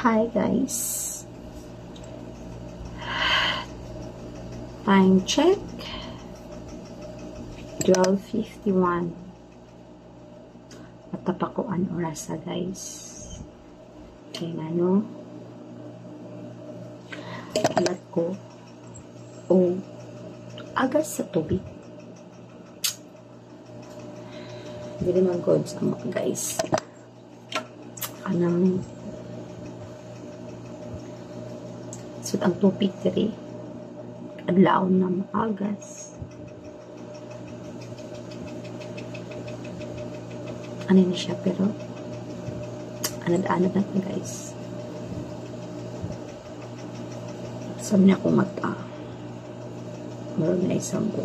Hi guys. Time check. 12:51. Matapakuan oras sa guys. Kaya nga no. Alat ko. Agas sa tubig. Hindi naman good sa mga guys. Anong so ang tubig diri adlaw na maagas. Ano na siya pero anad-anad na ito guys. Sabi niya kung mata. Meron na isang go.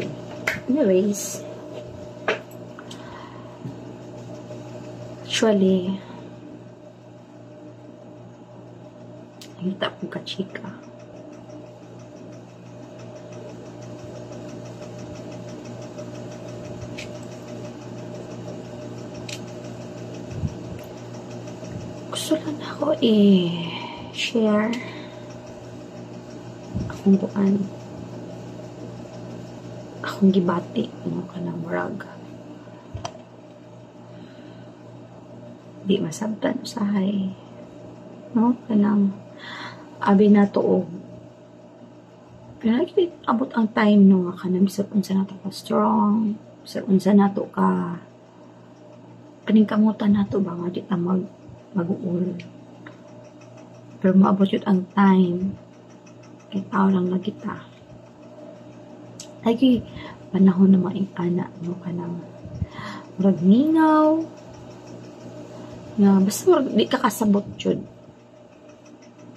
Anyways, actually, nakita ko ka-chika. Gusto lang ako share akong akong gibati no kanang murag di masabtan usahay no kanang abi na tuog pinag abot ang time no nga kanang bisag unsa nato ka strong bisag unsa nato ka kaning kamutan nato ba nga di ta mag-uul pero maabot yun ang time kay tao lang na kita lagi panahon na maing-ana no kanang murag mingaw nga basta murag di ka kasabot yun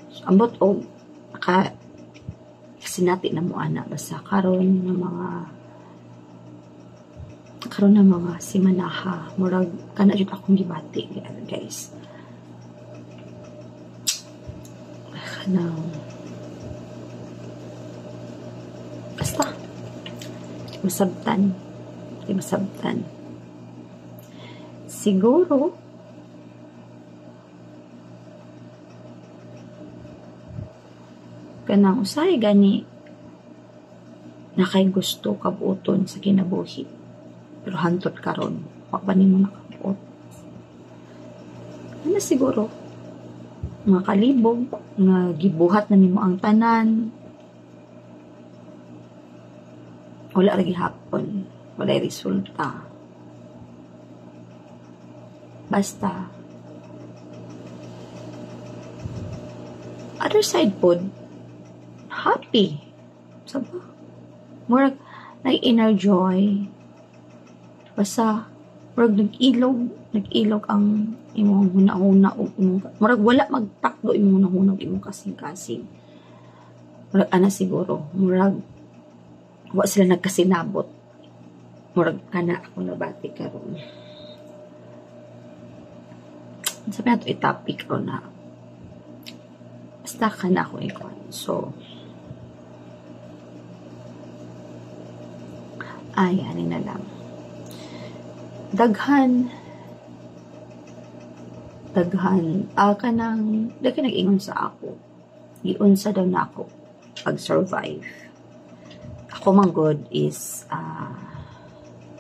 so, ambot o sinati na mo ana basta karon ng mga simanaha murag kana jud akong gibati guys kanang basta masabtan siguro kanang usay gani na kay gusto kabuoton sa kinabuhi pero hantot karon wa ba nimo nakabuot ano siguro mga kalibog nga gibuhat na nimo ang tanan wala ra gihapon wala resulta basta other side pod happy saba murag nai-enjoy basta murag nag-ilog ang imong hunahuna o imong murag wala magtakdo imong hunahuna imong kasing-kasing murag ana siguro murag wa sila nagkasinabot murag kana ako nabati karon sabi nato i-topic ko na basta kana ako ikon so ano na lang daghan kanang daghan nag-ingon sa ako giunsa daw na ako pag-survive ako man good is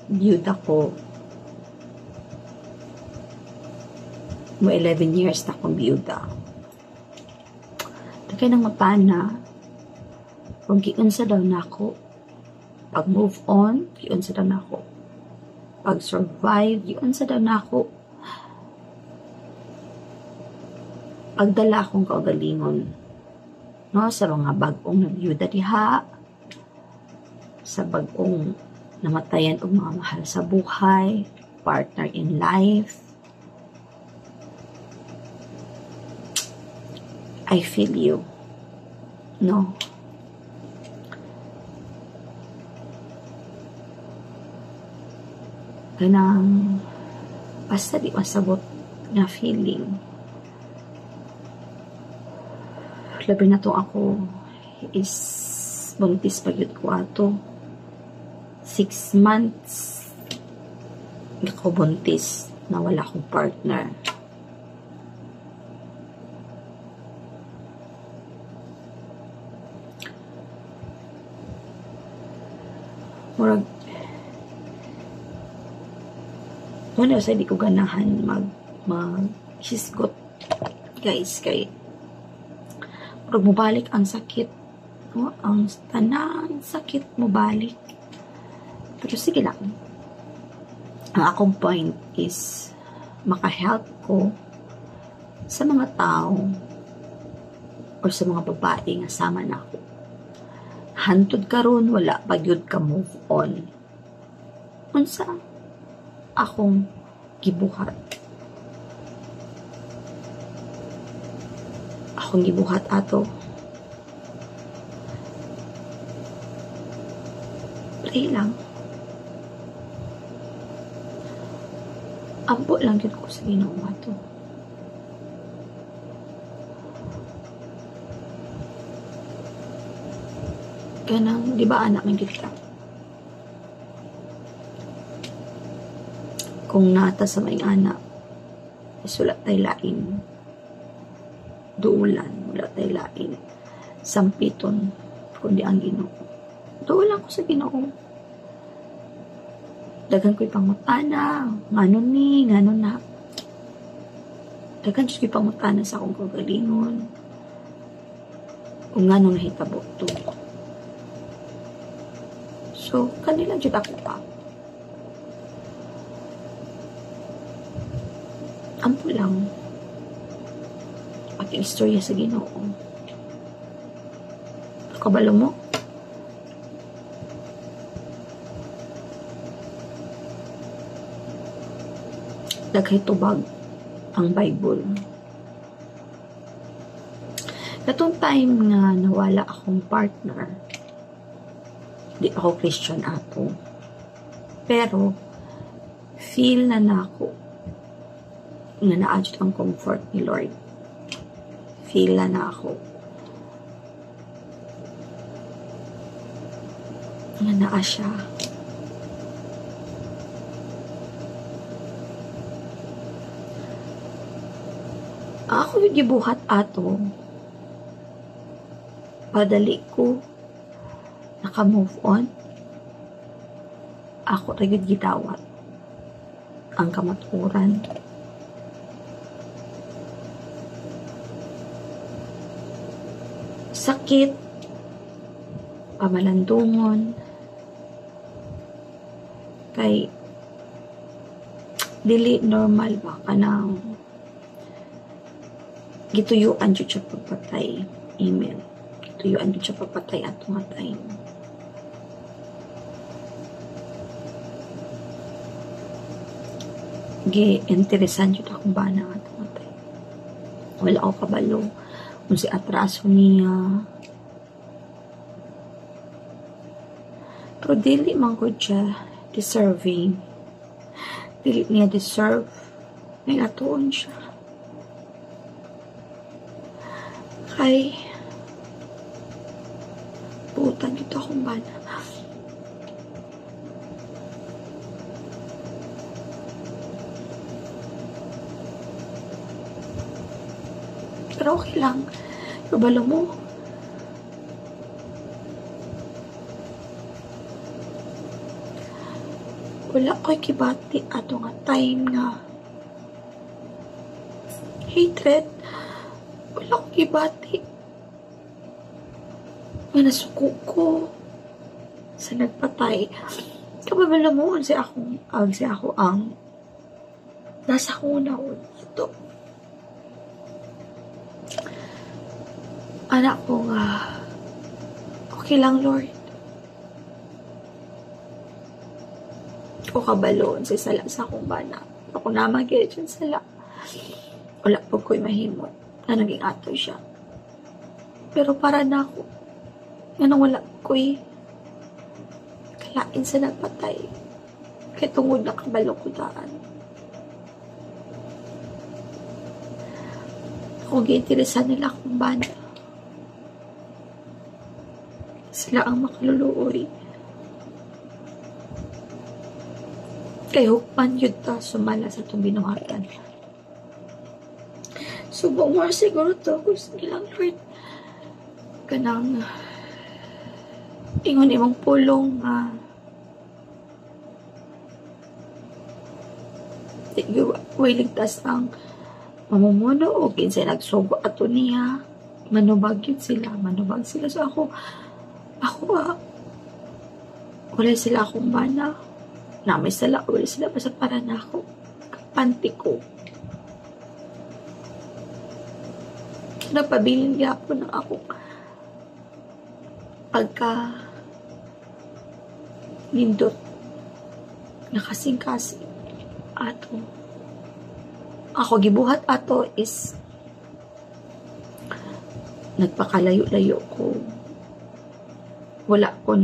biyuda ko mo 11 years na akong biyuda daghan nang mapana kung giunsa daw na ako pag move on giunsa daw na ako pag survive giunsa daw na ako pagdala akong kaugalingon no sa mga bag-ong nabiyuda diha sa bag-ong namatayan og mga mahal sa buhay partner in life I feel you no kanang basta di masabot na feeling labi na to ako is buntis pagyud ko ato 6 months ako buntis na wala akong partner murag wala sa di ko ganahan hisgot guys, kay murag mubalik ang sakit, ang tanang sakit mubalik. Pero sige lang, ang akong point is makahelp ko sa mga tao or sa mga babae nga sama na ako. Hantod karon wala pa gyud ka move on. Unsa akong gibuhat? Akong gibuhat ato. Pray lang. Ampo lang yun ko sa Ginoo ato. Kanang, di ba anak ng kita? Kung nata sa may anak, isulat tayo lain. Duulan, wala tayo lain. Sampiton, kundi ang Ginoo. Duulan ko sa Ginoo. Dagan ko'y pangutana, nganon ni, nganon na. Dagan ko'y pangutana sa akong kagalingon. Kung nganon nahitabo to. So, kanila dyan ako pa. Ampo lang. Aking istorya sa Ginoo. Kabalo mo? Daghay tubag ang Bible. Katong time nga nawala akong partner, di ako Christian ato. Pero, feel na ako nga naadjud ang comfort ni Lord. Feel na ako nga naa siya. Ako yung gibuhat ato. Padali ko naka-move on. Ako rin gidawat ang kamaturan. Sakit, pamalandungon, kay dili normal ba ka nang gituyuan dyan siya pagpatay. Email. Gituyuan dyan siya pagpatay at tumatay. Gi-interesan dyan akong bana at tumatay. Wala ako kabalo. Kung si atraso niya. Pero dili man ko siya deserving. Dili niya deserve. May atuon siya. Kay putan dito akong bana. Pero okay lang. Kabalo mo. Wala ko'y kibati ato nga time nga hatred. Wala ko'y kibati. Nga nasuko ko sa nagpatay. Kabalo mo si ako ang nasa kong naon ito. Anak ko nga, okay lang, Lord. O kabaloon sa sala sa akong bana. Ako na mag-get dyan sala. Wala po ko'y mahimot na naging ato siya. Pero para na ako, nga nang wala ko'y kalain sa nagpatay. Kaya tungod na kabalo ko daan. Ako giinteresan nila akong bana. Sila ang makaluluoy. Kay hukman yun ta sumala sa itong binuhatan. Subong mo siguro to. Gusto nilang Lord. Kanang ingon imong pulong way ligtas ang mamumuno o kinsay nagsugo ato niya, manubag yun sila, manubag sila. So ako wala sila akong bana, namay sila, wala sila, basta para na ako, kapanti ko. Napabilin niya ako ng akong pagka nindot nakasing-kasing ato. Ako gibuhat ato is nagpakalayo-layo ko. Wala ko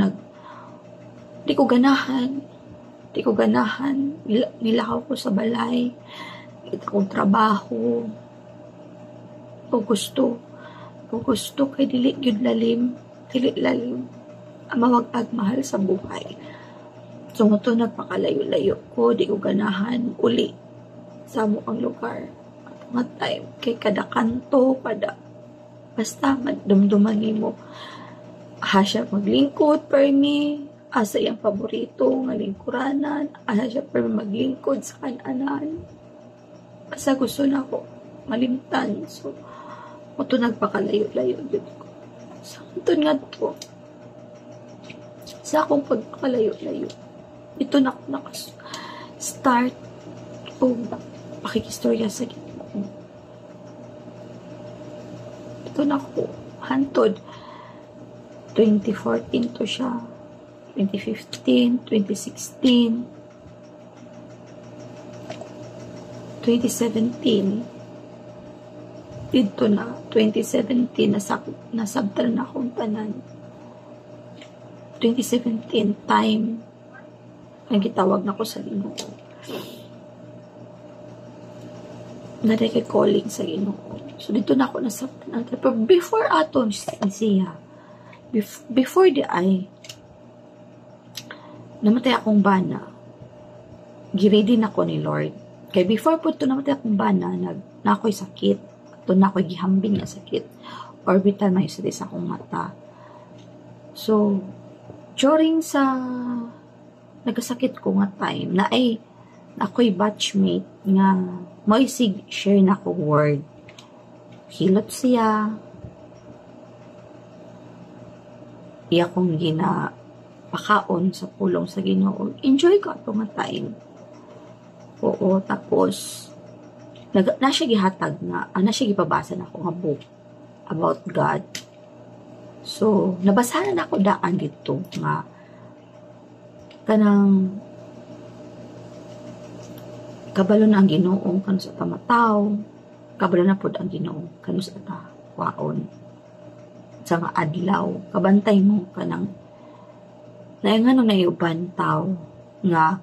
di ko ganahan. Nilakaw ko sa balay. Ito akong trabaho. O gusto kay dili gyud lalim. Ang mawag-ag mahal sa buhay. So, ito nagpakalayo-layo ko. Di ko ganahan uli sa mo ang lugar. At mga time, kay kada kanto, basta dumduman mo. Siya maglingkod per me. Asa yung paborito ng lingkuranan. Asa siya per maglingkod sa kananan. Basta gusto na ako malimtan. So, ito nagpakalayo-layo. So, ito nga to. Sa akong pagpakalayo-layo. Ito na ako start o pakikistorya sa Ginoo. Ito na ako hantod 2014 to siya, 2015, 2016, 2017 dito na 2017 nasabtal na akong tanan. 2017 time nagitawag na ko sa Ginoo. Naday calling sa Ginoo. So dito na ako nasabtan. Pero before aton siya, before the ay namatay akong bana, giredy na ko ni Lord. Kaya before po ito namatay akong bana, na ako'y sakit. Ito na ako'y gihambing na sakit. Orbital may isa sa akong mata. So, during sa nagkasakit ko nga time, na ako'y batchmate nga may share na ko word. Hilot siya. Iya kong ginapakaon sa pulong sa Ginoo. Enjoy ko ito nga time. Oo, tapos na siya gihatag na, na siya gipabasa na ako nga book about God. So, nabasahan na ako daan dito nga kanang kabalo na ang Ginoo kanu sa tamataw, kabalo na pod ang Ginoo kanu sa kwaon sa nga adlaw, kabantay mo kanang naingan na iuban taw nga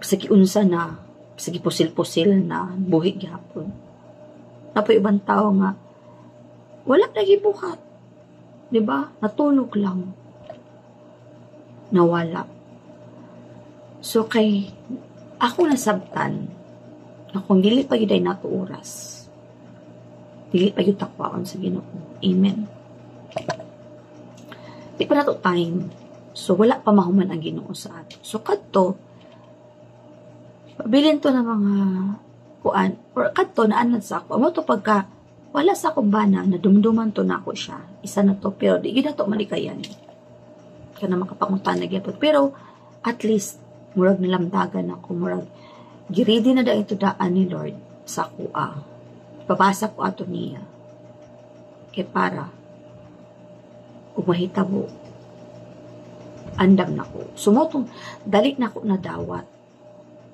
sige unsa na sige pusil-pusil na buhi gyapon. Napoy ibang tao nga wala lagi buhat. 'Di ba? Natulog lang. Nawala. So kay ako nasabtan akong dili pa gyud nato oras. Dili pa gyud takwaon sa Ginoo. Amen. Di pa nato time. So wala pa mahuman ang Ginoo sa ato. So kadto pabilin to na mga kuan or kadto na anad sa ako. Amo to pagka wala sa akong bana na dumduman to na ako siya. Isa na to pero di gyud nato malikayan. Kana makapangutan na gyapon. Pero at least murag nilamdagan ako, murag giridi na da ito daan ni Lord sa kuha. Babasa ko ato niya. Kaya para umahitabo andam na ko. Sumotong dali na ko nadawat.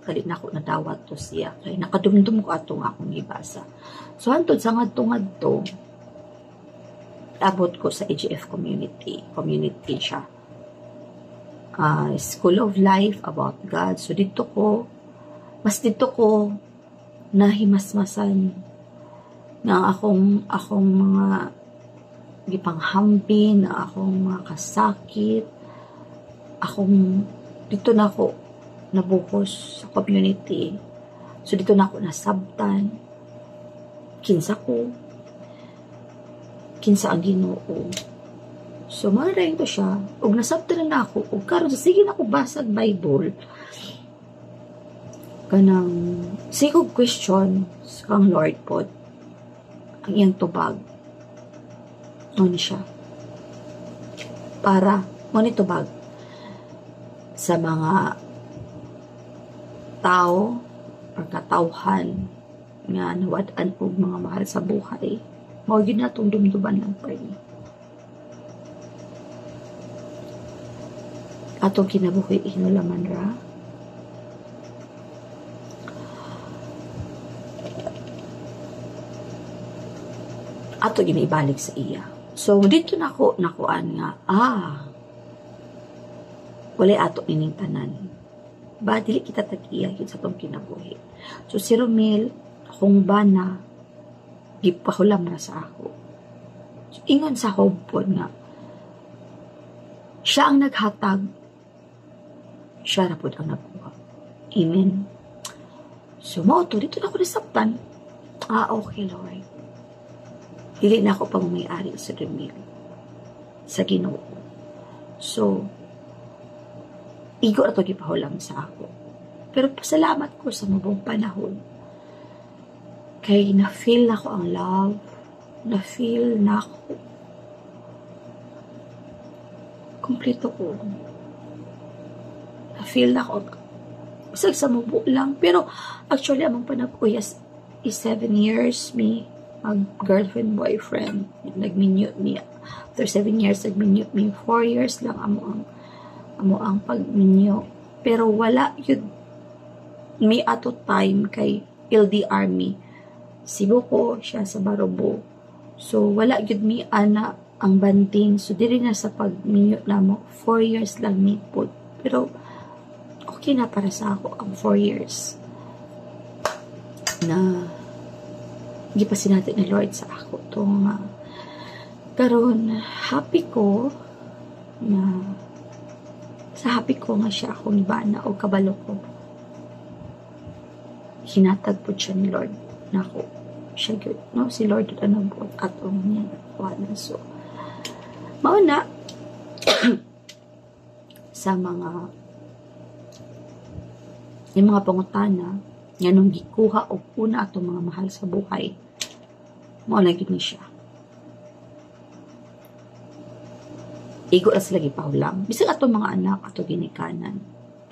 Dali na ko nadawat to siya. Kaya nakadumdum ko ato nga akong ibasa. So hantod sa ngadto abot ko sa AGF community siya. School of Life about God. So dito ko nahimasmasan na akong mga gipanghambin, na akong mga kasakit, dito na ako nabuhos sa community. So dito na ako nasabtan. Kinsa ang Ginoo. So, maraming to siya. Ug nasabtan na ako. Ug karon sige na ako basag Bible. kanang sigog question kang Lord pod ang iyang tubag nun siya para mo ni tubag sa mga tao or katawhan nga nawad-an og mga mahal sa buhay. Mao gyud natong dumduban lang pa ni atong kinabuhi hinulaman ra. Ato ginaibalik sa iya. So, dito na ako nakuan nga, wala ato ining tanan. Ba, dili kita tag-iya yun sa itong kinabuhi. So, si Romel, akong bana, gipahulam na sa ako. So, ingon sa hobpod nga, siya ang naghatag, siya rapod ang nakuha. Amen. So, mauto, dito na ako nasabtan. Okay, Lord. Dili na ako pang may-ari sa Romel. Sa Ginoo. So, igo na ito gipahulam sa ako. Pero pasalamat ko sa mabong panahon. Kay na-feel na ko ang love. Na-feel na ako. Kompleto ko. Na-feel na ko. Bisag sa mubo lang. Pero actually, amang panag-uyas is 7 years me mag-girlfriend, boyfriend. Nag-minute me. After 7 years, nag-minute me. 4 years lang amo ang pag-minute. Pero wala yun me ato time kay LDR me. Cebu ko, siya sa Barobo. So, wala yun me ana ang banding. So, diri na sa pag-minute na mo. 4 years lang me po. Pero, okay na para sa ako ang 4 years na gipasin natin ni Lord sa ako itong karon happy ko na happy ko nga siya akong ibana o kabalo ko hinatag po siya ni Lord na ako siya good no si Lord ano po atong niya wala so mauna sa yung mga pangutana nga nung gikuha o una atong mga mahal sa buhay, maulagin ni siya. Igo na sila gipahulam. Bisag atong mga anak, ato ginikanan,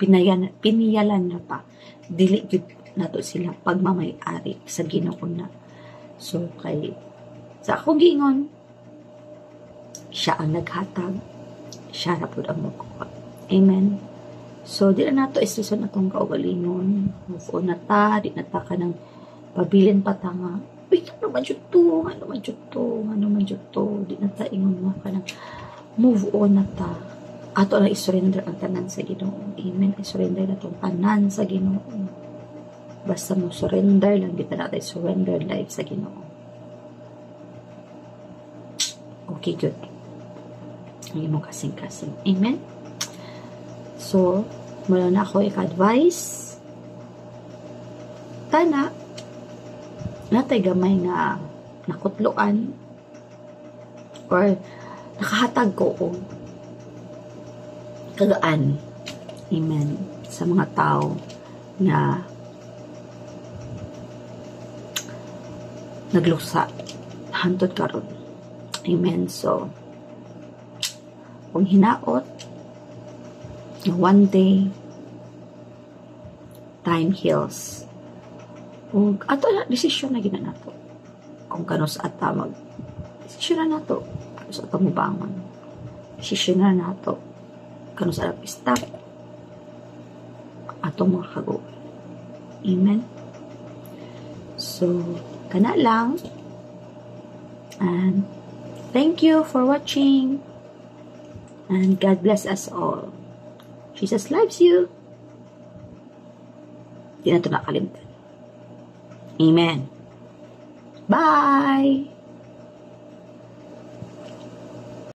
piniyalan na pa, dili yun nato sila pagmamay-ari sa Ginoo na. So, sa akong giingon, siya ang naghatag, siya na po ang magkuha. Amen. So, di na nato isison atong kaugalingon. Move on na ta, di na ta ka ng pabilin pa ta nga. Uy, ano man dyan to, di na ta ingon mo ka ng move on na ta. Ato na isurrender ang tanan sa Ginoo. Amen. Isurrender na itong tanan sa Ginoo. Basta mo surrender lang, di ta natin surrender life sa Ginoo. Okay, good. Ang imong kasing-kasing. Amen. So, mula na ako ik-advise. Tana, natay gamay nga nakutloan or nakahatag ko o kagaan. Amen. Sa mga tao na naglusa hantod karon. Amen. So, kung hinaot, one day, time heals. Kung ato na, desisyon na gina nato. Kung kanos ata desisyon na nato. Kanos ata mo bangon. Desisyon na nato. Kanos ata stop. Ato mo kago. Amen. So, kana lang. And, thank you for watching. And God bless us all. Jesus loves you. Di na ito nakalimutan. Amen. Bye!